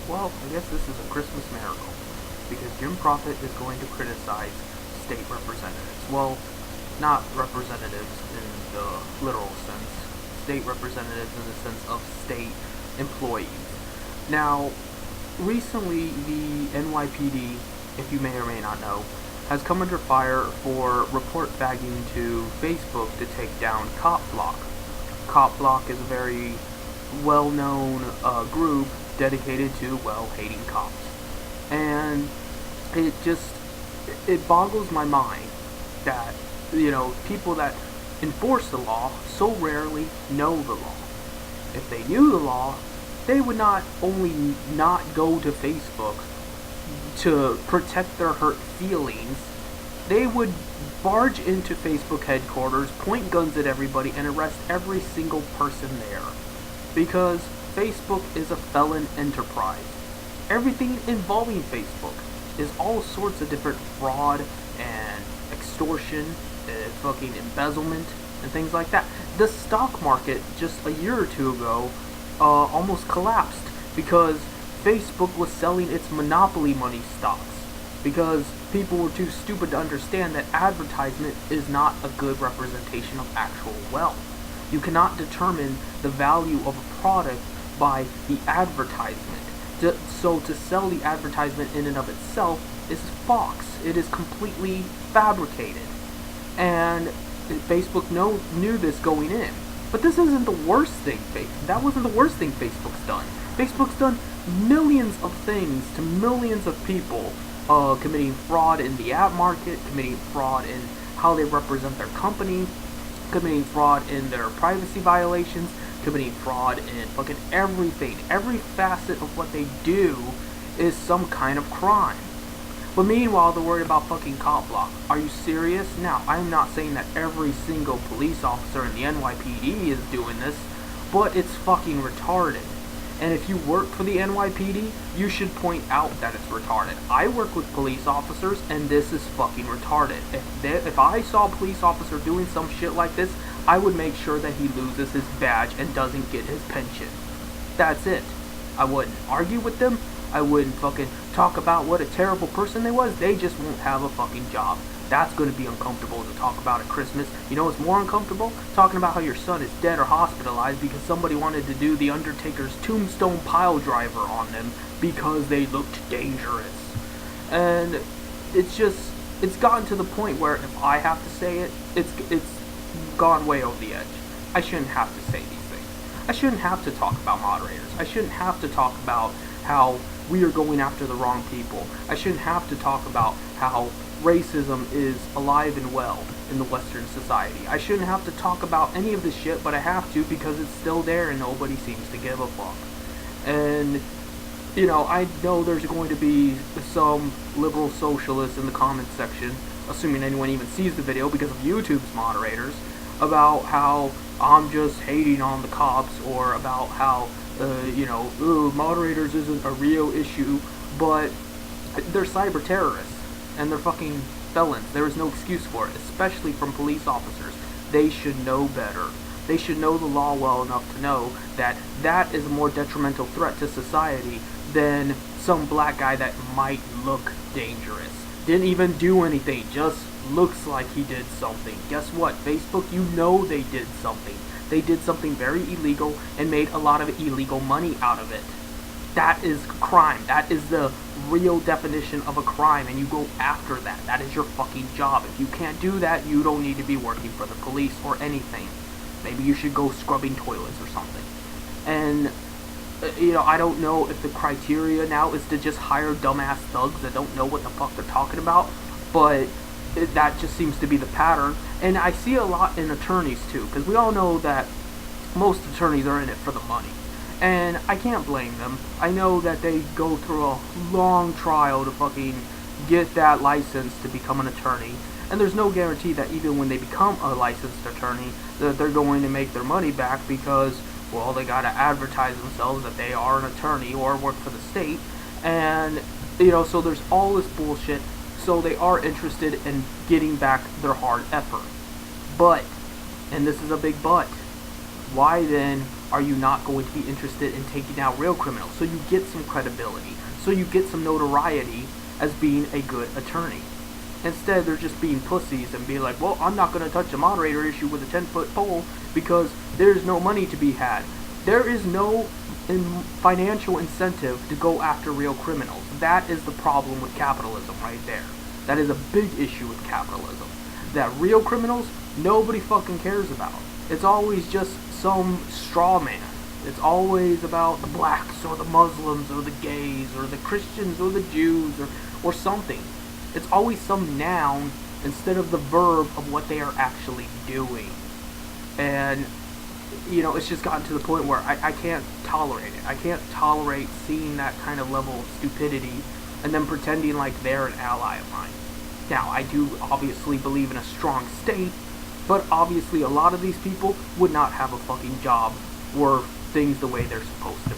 Well, I guess this is a Christmas miracle, because Jim Prophet is going to criticize state representatives. Well, not representatives in the literal sense, state representatives in the sense of state employees. Now, recently the NYPD, if you may or may not know, has come under fire for report bagging to Facebook to take down Cop Block. Cop Block is a very well-known group dedicated to, well, hating cops. And it boggles my mind that, people that enforce the law so rarely know the law. If they knew the law, they would not only not go to Facebook to protect their hurt feelings, they would barge into Facebook headquarters, point guns at everybody, and arrest every single person there. Because Facebook is a felon enterprise. Everything involving Facebook is all sorts of different fraud and extortion, fucking embezzlement, and things like that. The stock market just a year or two ago almost collapsed because Facebook was selling its monopoly money stocks because people were too stupid to understand that advertisement is not a good representation of actual wealth. You cannot determine the value of a product by the advertisement. So to sell the advertisement in and of itself is Fox. It is completely fabricated. And Facebook knew this going in. But this isn't the worst thing. That wasn't the worst thing Facebook's done. Facebook's done millions of things to millions of people, committing fraud in the ad market, committing fraud in how they represent their company, committing fraud in their privacy violations, committing fraud in fucking everything. Every facet of what they do is some kind of crime. But meanwhile, they're worried about fucking Cop Block. Are you serious? Now, I'm not saying that every single police officer in the NYPD is doing this, but it's fucking retarded. And if you work for the NYPD, you should point out that it's retarded. I work with police officers, and this is fucking retarded. If I saw a police officer doing some shit like this, I would make sure that he loses his badge and doesn't get his pension. That's it. I wouldn't argue with them. I wouldn't fucking talk about what a terrible person they was. They just won't have a fucking job. That's going to be uncomfortable to talk about at Christmas. You know what's more uncomfortable? Talking about how your son is dead or hospitalized because somebody wanted to do the Undertaker's tombstone pile driver on them because they looked dangerous. And it's gotten to the point where if I have to say it, it's gone way over the edge. I shouldn't have to say these things. I shouldn't have to talk about moderators. I shouldn't have to talk about how we are going after the wrong people. I shouldn't have to talk about how racism is alive and well in the Western society. I shouldn't have to talk about any of this shit, but I have to because it's still there and nobody seems to give a fuck. And, I know there's going to be some liberal socialists in the comments section, assuming anyone even sees the video because of YouTube's moderators, about how I'm just hating on the cops or about how moderators isn't a real issue, but they're cyber terrorists and they're fucking felons. There is no excuse for it, especially from police officers. They should know better. They should know the law well enough to know that that is a more detrimental threat to society than some black guy that might look dangerous. Didn't even do anything, just looks like he did something. Guess what, Facebook? You know they did something. They did something very illegal and made a lot of illegal money out of it. That is crime. That is the real definition of a crime, and you go after that. That is your fucking job. If you can't do that, you don't need to be working for the police or anything. Maybe you should go scrubbing toilets or something. And, I don't know if the criteria now is to just hire dumbass thugs that don't know what the fuck they're talking about, but that just seems to be the pattern. And I see a lot in attorneys too, because we all know that most attorneys are in it for the money. And I can't blame them. I know that they go through a long trial to fucking get that license to become an attorney. And there's no guarantee that even when they become a licensed attorney, that they're going to make their money back because, well, they gotta advertise themselves that they are an attorney or work for the state. And, so there's all this bullshit. So they are interested in getting back their hard effort. But, and this is a big but, why then are you not going to be interested in taking out real criminals? So you get some credibility, so you get some notoriety as being a good attorney. Instead, they're just being pussies and being like, well, I'm not going to touch a moderator issue with a 10-foot pole because there's no money to be had. There is no financial incentive to go after real criminals. That is the problem with capitalism right there. That is a big issue with capitalism. That real criminals, nobody fucking cares about. It's always just some straw man. It's always about the blacks or the Muslims or the gays or the Christians or the Jews or something. It's always some noun instead of the verb of what they are actually doing. And, it's just gotten to the point where I can't tolerate it. I can't tolerate seeing that kind of level of stupidity and then pretending like they're an ally of mine. Now, I do obviously believe in a strong state, but obviously a lot of these people would not have a fucking job were things the way they're supposed to